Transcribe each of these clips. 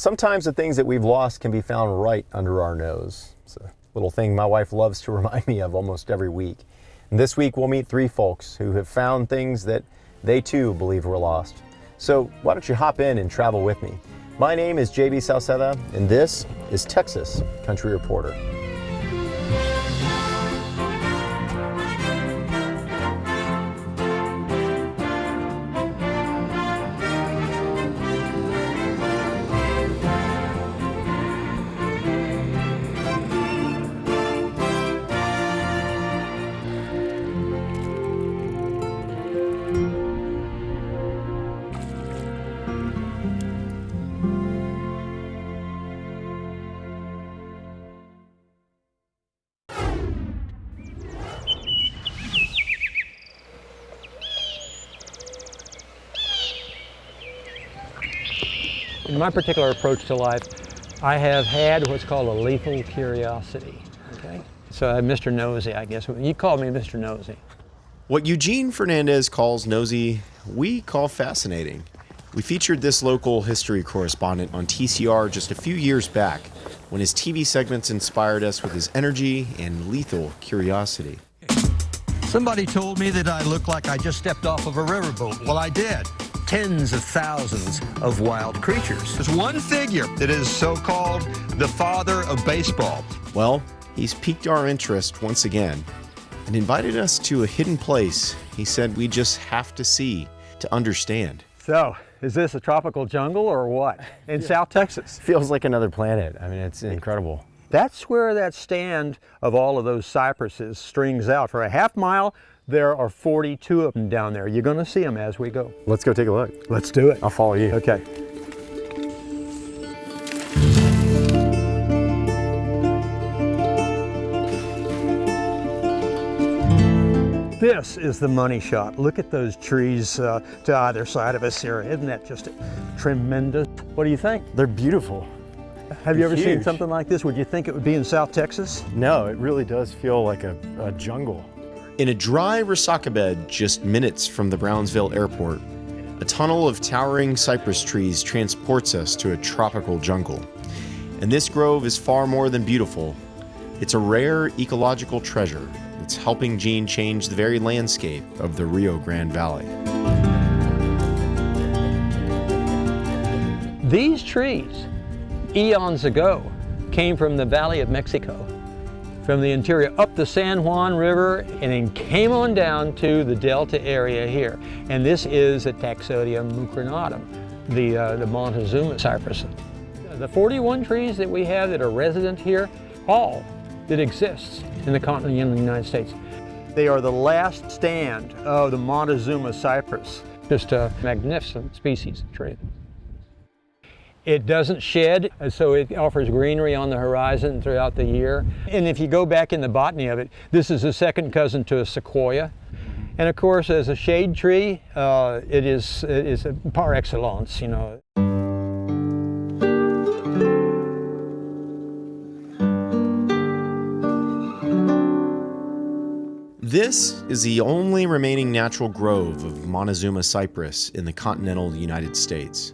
Sometimes the things that we've lost can be found right under our nose. It's a little thing my wife loves to remind me of almost every week. And this week we'll meet three folks who have found things that they too believe were lost. So why don't you hop in and travel with me? My name is JB Salceda, and this is Texas Country Reporter. In my particular approach to life, I have had what's called a lethal curiosity, okay? So I'm Mr. Nosy, I guess. You call me Mr. Nosy. What Eugene Fernandez calls nosy, we call fascinating. We featured this local history correspondent on TCR just a few years back when his TV segments inspired us with his energy and lethal curiosity. Somebody told me that I looked like I just stepped off of a riverboat. Well, I did. Tens of thousands of wild creatures. There's one figure that is so-called the father of baseball. Well, he's piqued our interest once again and invited us to a hidden place he said we just have to see to understand. So, is this a tropical jungle or what? In South Texas? Feels like another planet. I mean, it's incredible. That's where that stand of all of those cypresses strings out. For a half mile, there are 42 of them down there. You're going to see them as we go. Let's go take a look. Let's do it. I'll follow you. Okay. This is the money shot. Look at those trees to either side of us here. Isn't that just tremendous? What do you think? They're beautiful. Have you ever seen Huge. something like this? Would you think it would be in South Texas? No, it really does feel like a jungle. In a dry resaca bed just minutes from the Brownsville airport, a tunnel of towering cypress trees transports us to a tropical jungle. And this grove is far more than beautiful. It's a rare ecological treasure that's helping Gene change the very landscape of the Rio Grande Valley. These trees, eons ago, came from the Valley of Mexico, from the interior up the San Juan River, and then came on down to the Delta area here. And this is a Taxodium mucronatum, the Montezuma Cypress. The 41 trees that we have that are resident here, all that exists in the continental United States. They are the last stand of the Montezuma Cypress. Just a magnificent species of tree. It doesn't shed, so it offers greenery on the horizon throughout the year. And if you go back in the botany of it, this is a second cousin to a sequoia. And of course, as a shade tree, it is a par excellence, you know. This is the only remaining natural grove of Montezuma cypress in the continental United States.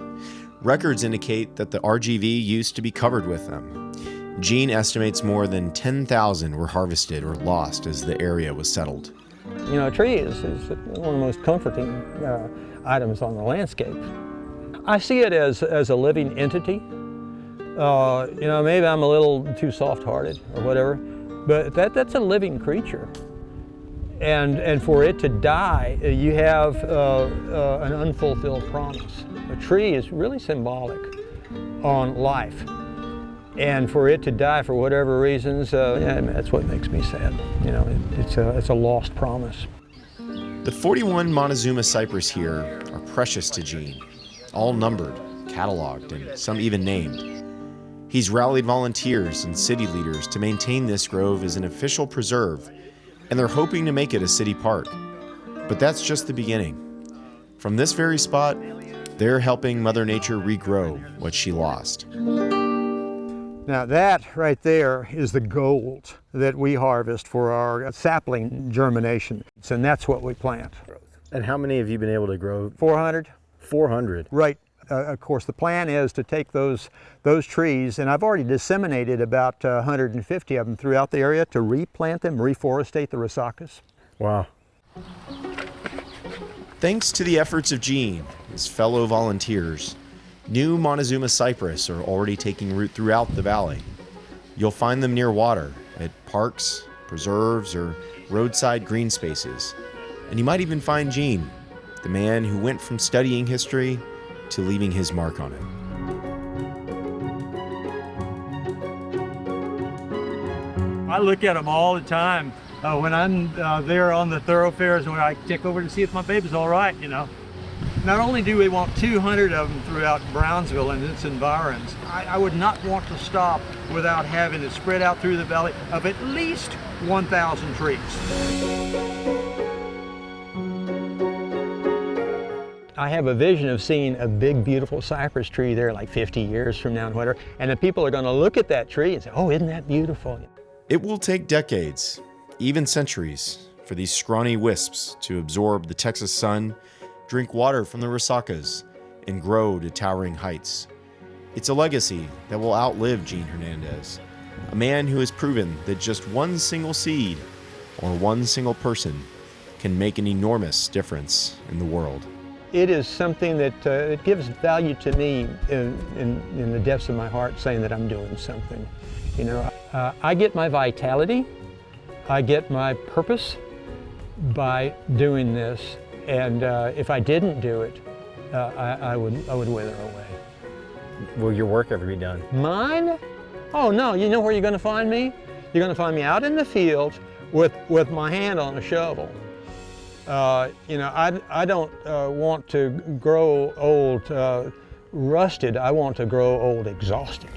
Records indicate that the RGV used to be covered with them. Gene estimates more than 10,000 were harvested or lost as the area was settled. You know, a tree is one of the most comforting items on the landscape. I see it as a living entity. You know, maybe I'm a little too soft-hearted or whatever, but that's a living creature. And for it to die, you have an unfulfilled promise. A tree is really symbolic on life. And for it to die for whatever reasons, that's what makes me sad. You know, it's a lost promise. The 41 Montezuma cypress here are precious to Gene, all numbered, cataloged, and some even named. He's rallied volunteers and city leaders to maintain this grove as an official preserve, and they're hoping to make it a city park. But that's just the beginning. From this very spot, they're helping Mother Nature regrow what she lost. Now that right there is the gold that we harvest for our sapling germination. And that's what we plant. And how many have you been able to grow? 400. 400. Right of course, the plan is to take those trees, and I've already disseminated about 150 of them throughout the area to replant them, reforestate the Resacas. Wow. Thanks to the efforts of Gene, his fellow volunteers, new Montezuma cypress are already taking root throughout the valley. You'll find them near water, at parks, preserves, or roadside green spaces. And you might even find Gene, the man who went from studying history to leaving his mark on it. I look at them all the time. When I'm there on the thoroughfares, when I check over to see if my baby's all right, you know. Not only do we want 200 of them throughout Brownsville and its environs, I would not want to stop without having it spread out through the valley of at least 1,000 trees. I have a vision of seeing a big, beautiful cypress tree there like 50 years from now and whatever, and the people are going to look at that tree and say, oh, isn't that beautiful? It will take decades, even centuries, for these scrawny wisps to absorb the Texas sun, drink water from the Resacas, and grow to towering heights. It's a legacy that will outlive Gene Hernandez, a man who has proven that just one single seed or one single person can make an enormous difference in the world. It is something that it gives value to me in the depths of my heart, saying that I'm doing something. You know, I get my vitality, I get my purpose by doing this. And if I didn't do it, I would wither away. Will your work ever be done? Mine? Oh no, you know where you're gonna find me? You're gonna find me out in the field with my hand on a shovel. You know, I don't want to grow old rusted, I want to grow old exhausted.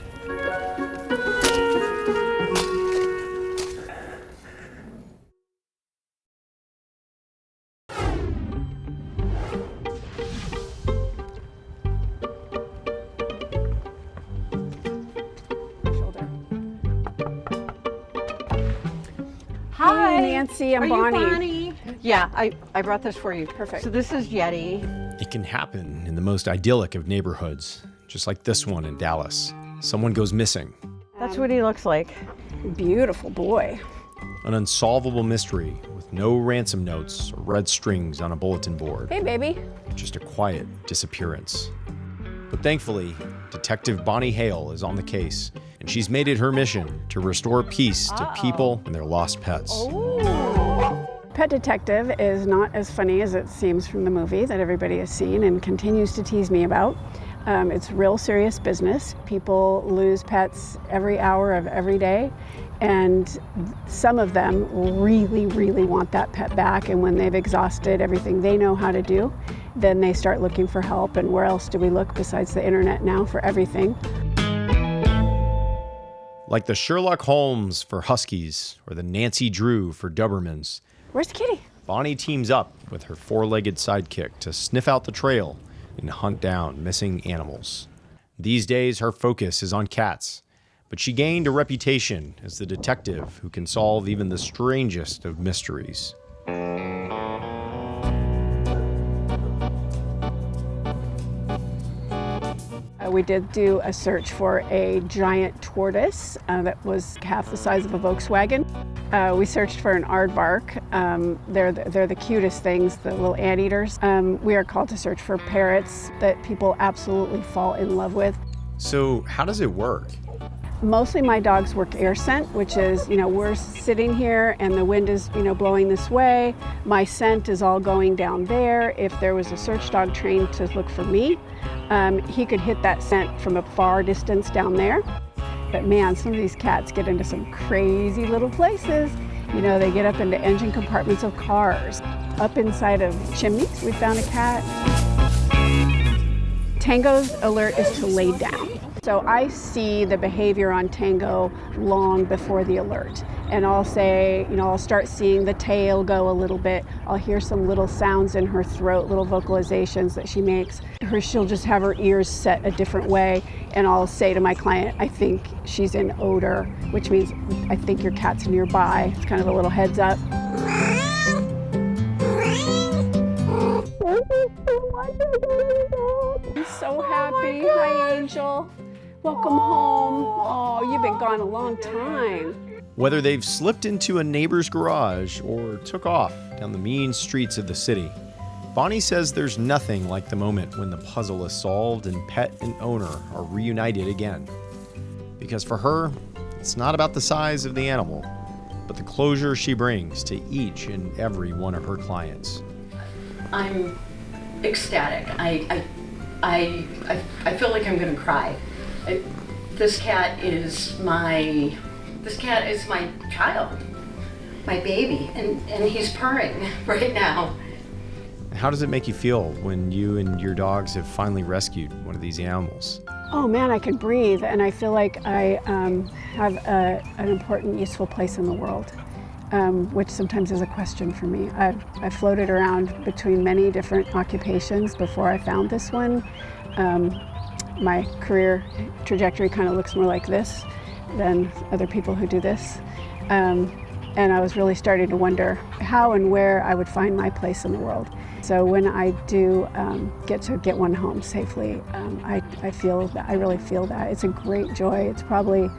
Hi, Nancy, I'm Bonnie. You Bonnie? Yeah, I brought this for you. Perfect. So this is Yeti. It can happen in the most idyllic of neighborhoods, just like this one in Dallas. Someone goes missing. That's what he looks like. Beautiful boy. An unsolvable mystery with no ransom notes or red strings on a bulletin board. Hey, baby. Just a quiet disappearance. But thankfully, Detective Bonnie Hale is on the case, and she's made it her mission to restore peace to people and their lost pets. Pet Detective is not as funny as it seems from the movie that everybody has seen and continues to tease me about. It's real serious business. People lose pets every hour of every day, and some of them really, really want that pet back, and when they've exhausted everything they know how to do, then they start looking for help. And where else do we look besides the internet now for everything? Like the Sherlock Holmes for Huskies or the Nancy Drew for Dobermans, Where's the kitty? Bonnie teams up with her four-legged sidekick to sniff out the trail and hunt down missing animals. These days, her focus is on cats, but she gained a reputation as the detective who can solve even the strangest of mysteries. We did do a search for a giant tortoise that was half the size of a Volkswagen. We searched for an aardvark. They're the cutest things, the little anteaters. We are called to search for parrots that people absolutely fall in love with. So how does it work? Mostly my dogs work air scent, which is, we're sitting here and the wind is, blowing this way. My scent is all going down there. If there was a search dog trained to look for me, he could hit that scent from a far distance down there. But man, some of these cats get into some crazy little places. They get up into engine compartments of cars, up inside of chimneys. We found a cat. Tango's alert is to lay down. So I see the behavior on Tango long before the alert. And I'll say, I'll start seeing the tail go a little bit. I'll hear some little sounds in her throat, little vocalizations that she makes. She'll just have her ears set a different way. And I'll say to my client, I think she's in odor, which means I think your cat's nearby. It's kind of a little heads up. so happy. Hi, Angel. Welcome home. Oh, you've been gone a long time. Whether they've slipped into a neighbor's garage or took off down the mean streets of the city, Bonnie says there's nothing like the moment when the puzzle is solved and pet and owner are reunited again. Because for her, it's not about the size of the animal, but the closure she brings to each and every one of her clients. I'm ecstatic. I feel like I'm gonna cry. This cat is my child, my baby, and he's purring right now. How does it make you feel when you and your dogs have finally rescued one of these animals? Oh man, I can breathe, and I feel like I have an important, useful place in the world, which sometimes is a question for me. I floated around between many different occupations before I found this one. My career trajectory kind of looks more like this than other people who do this. And I was really starting to wonder how and where I would find my place in the world. So when I do get one home safely, I really feel that. It's a great joy. It's probably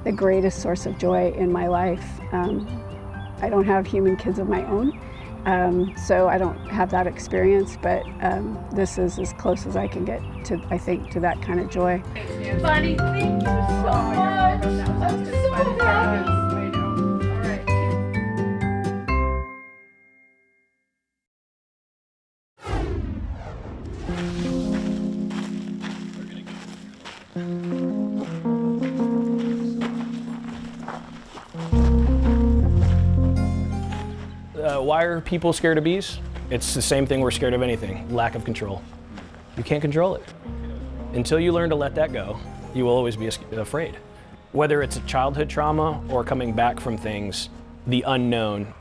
the greatest source of joy in my life. I don't have human kids of my own, so I don't have that experience, but this is as close as I can get to, I think, to that kind of joy. Buddy, thank you so much. I'm so happy. Why are people scared of bees? It's the same thing we're scared of anything, lack of control. You can't control it. Until you learn to let that go, you will always be afraid. Whether it's a childhood trauma or coming back from things, the unknown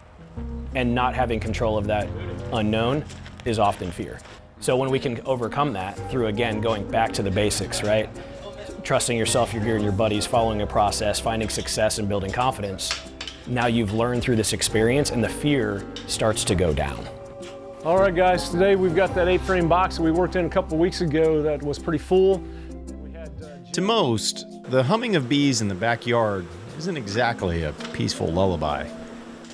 and not having control of that unknown is often fear. So when we can overcome that through, again, going back to the basics, right? Trusting yourself, your gear, and your buddies, following a process, finding success and building confidence, now you've learned through this experience and the fear starts to go down. All right, guys, today we've got that 8-frame box that we worked in a couple of weeks ago that was pretty full. To most, the humming of bees in the backyard isn't exactly a peaceful lullaby.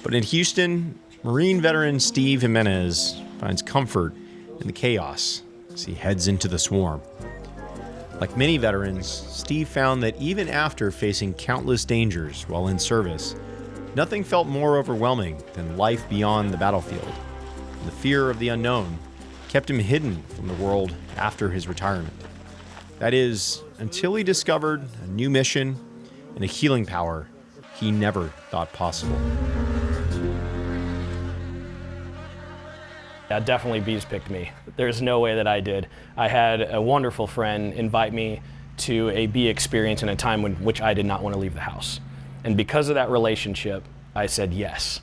But in Houston, Marine veteran Steve Jimenez finds comfort in the chaos as he heads into the swarm. Like many veterans, Steve found that even after facing countless dangers while in service, nothing felt more overwhelming than life beyond the battlefield. The fear of the unknown kept him hidden from the world after his retirement. That is, until he discovered a new mission and a healing power he never thought possible. Yeah, definitely bees picked me. There's no way that I did. I had a wonderful friend invite me to a bee experience in a time in which I did not want to leave the house. And because of that relationship, I said yes.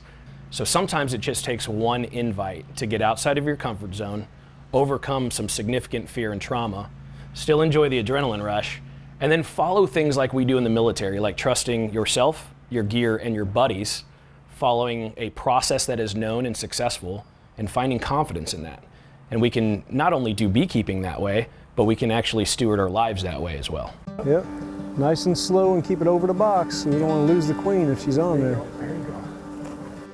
So sometimes it just takes one invite to get outside of your comfort zone, overcome some significant fear and trauma, still enjoy the adrenaline rush, and then follow things like we do in the military, like trusting yourself, your gear, and your buddies, following a process that is known and successful, and finding confidence in that. And we can not only do beekeeping that way, but we can actually steward our lives that way as well. Yep, nice and slow and keep it over the box. We don't want to lose the queen if she's on there.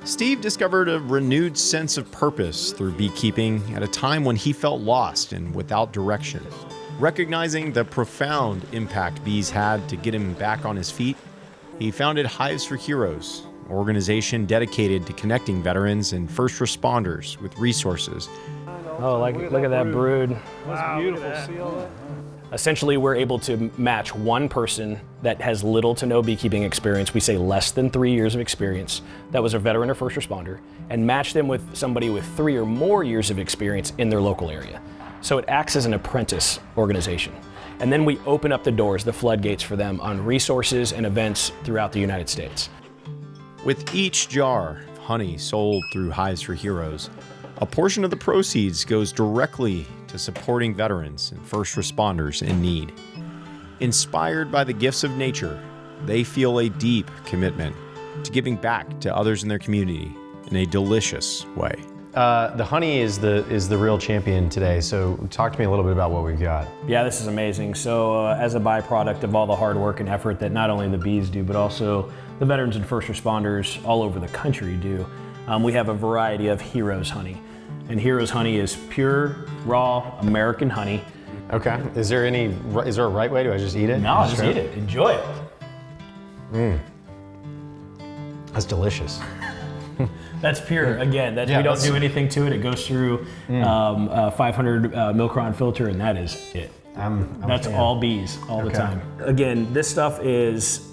Steve discovered a renewed sense of purpose through beekeeping at a time when he felt lost and without direction. Recognizing the profound impact bees had to get him back on his feet, he founded Hives for Heroes, an organization dedicated to connecting veterans and first responders with resources. Oh, look at that brood. That's beautiful. See all that? Essentially, we're able to match one person that has little to no beekeeping experience, we say less than 3 years of experience, that was a veteran or first responder, and match them with somebody with 3 or more years of experience in their local area. So it acts as an apprentice organization. And then we open up the doors, the floodgates for them on resources and events throughout the United States. With each jar of honey sold through Hives for Heroes, a portion of the proceeds goes directly to supporting veterans and first responders in need. Inspired by the gifts of nature, they feel a deep commitment to giving back to others in their community in a delicious way. The honey is the real champion today, so talk to me a little bit about what we've got. Yeah, this is amazing. So as a byproduct of all the hard work and effort that not only the bees do, but also the veterans and first responders all over the country do, we have a variety of Heroes honey. And Heroes honey is pure, raw, American honey. Okay, is there a right way? Do I just eat it? No, just eat it, enjoy it. That's delicious. That's pure. Again, we don't do anything to it. It goes through 500 Milcron filter, and that is it. That's all bees all the time. Again, this stuff is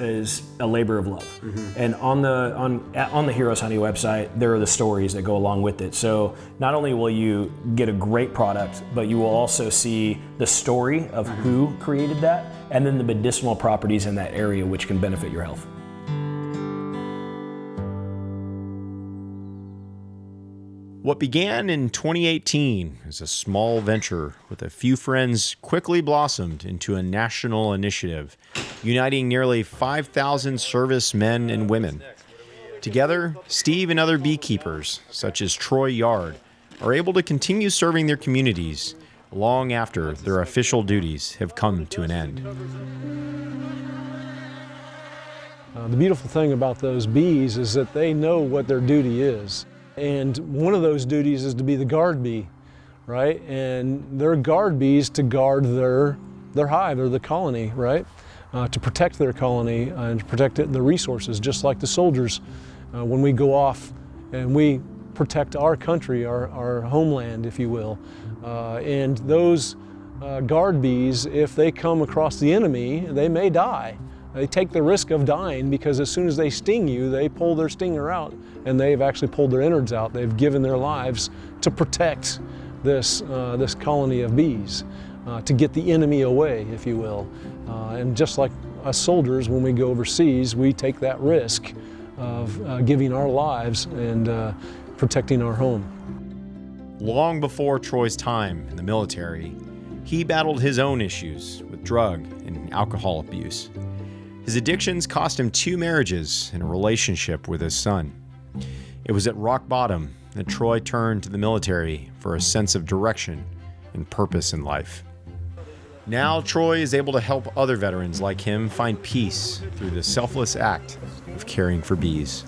a labor of love. And on the Heroes Honey website, there are the stories that go along with it. So not only will you get a great product, but you will also see the story of who created that, and then the medicinal properties in that area which can benefit your health. What began in 2018 as a small venture with a few friends quickly blossomed into a national initiative, uniting nearly 5,000 service men and women. Together, Steve and other beekeepers, such as Troy Yard, are able to continue serving their communities long after their official duties have come to an end. The beautiful thing about those bees is that they know what their duty is. And one of those duties is to be the guard bee, right? And they're guard bees to guard their hive or the colony, right? To protect their colony and to protect the resources, just like the soldiers. When we go off and we protect our country, our homeland, if you will. And those guard bees, if they come across the enemy, they may die. They take the risk of dying because as soon as they sting you, they pull their stinger out, and they've actually pulled their innards out. They've given their lives to protect this colony of bees, to get the enemy away, if you will. And just like us soldiers, when we go overseas, we take that risk of giving our lives and protecting our home. Long before Troy's time in the military, he battled his own issues with drug and alcohol abuse. His addictions cost him 2 marriages and a relationship with his son. It was at rock bottom that Troy turned to the military for a sense of direction and purpose in life. Now Troy is able to help other veterans like him find peace through the selfless act of caring for bees.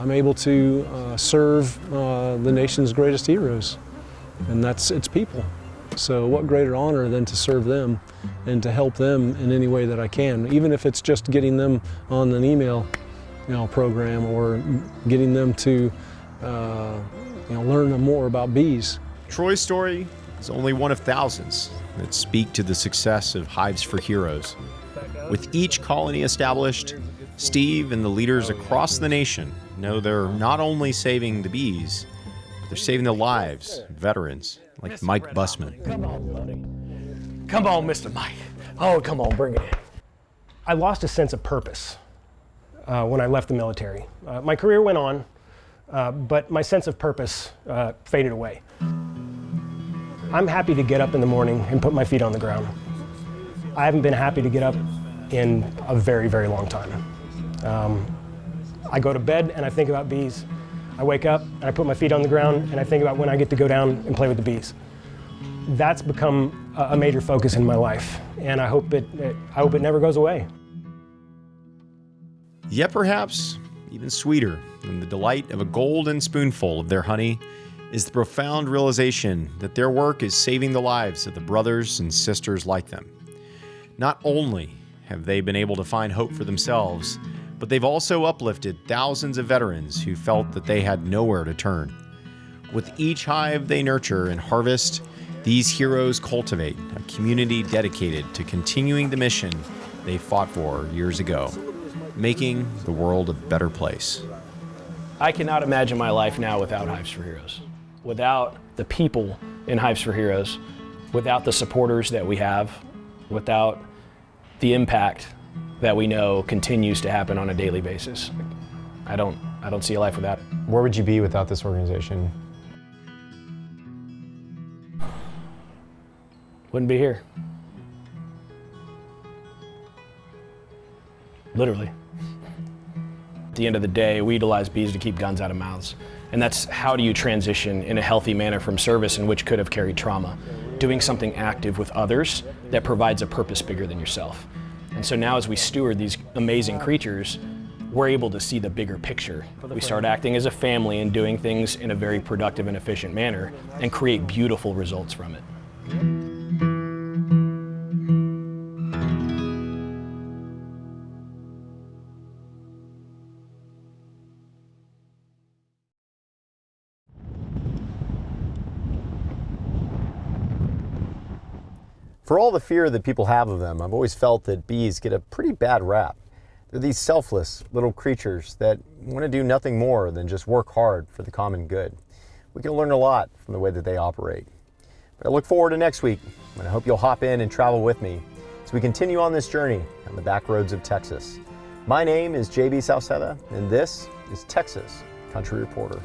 I'm able to serve the nation's greatest heroes, and that's its people. So what greater honor than to serve them and to help them in any way that I can, even if it's just getting them on an email program or getting them to learn more about bees. Troy's story is only one of thousands that speak to the success of Hives for Heroes. With each colony established, Steve and the leaders across the nation know they're not only saving the bees, but they're saving the lives of veterans like Mike Bussman. Come on, buddy. Come on, Mr. Mike. Oh, come on, bring it in. I lost a sense of purpose when I left the military. My career went on, but my sense of purpose faded away. I'm happy to get up in the morning and put my feet on the ground. I haven't been happy to get up in a very, very long time. I go to bed and I think about bees. I wake up and I put my feet on the ground and I think about when I get to go down and play with the bees. That's become a major focus in my life, and I hope it never goes away. Yet perhaps even sweeter than the delight of a golden spoonful of their honey is the profound realization that their work is saving the lives of the brothers and sisters like them. Not only have they been able to find hope for themselves, but they've also uplifted thousands of veterans who felt that they had nowhere to turn. With each hive they nurture and harvest, these heroes cultivate a community dedicated to continuing the mission they fought for years ago, making the world a better place. I cannot imagine my life now without Hives for Heroes, without the people in Hives for Heroes, without the supporters that we have, without the impact that we know continues to happen on a daily basis. I don't see a life without it. Where would you be without this organization? Wouldn't be here. Literally. At the end of the day, we utilize bees to keep guns out of mouths. And that's how do you transition in a healthy manner from service in which could have carried trauma, doing something active with others that provides a purpose bigger than yourself. And so now as we steward these amazing creatures, we're able to see the bigger picture. We start acting as a family and doing things in a very productive and efficient manner and create beautiful results from it. For all the fear that people have of them, I've always felt that bees get a pretty bad rap. They're these selfless little creatures that want to do nothing more than just work hard for the common good. We can learn a lot from the way that they operate. But I look forward to next week, and I hope you'll hop in and travel with me as we continue on this journey on the back roads of Texas. My name is JB Sauceda, and this is Texas Country Reporter.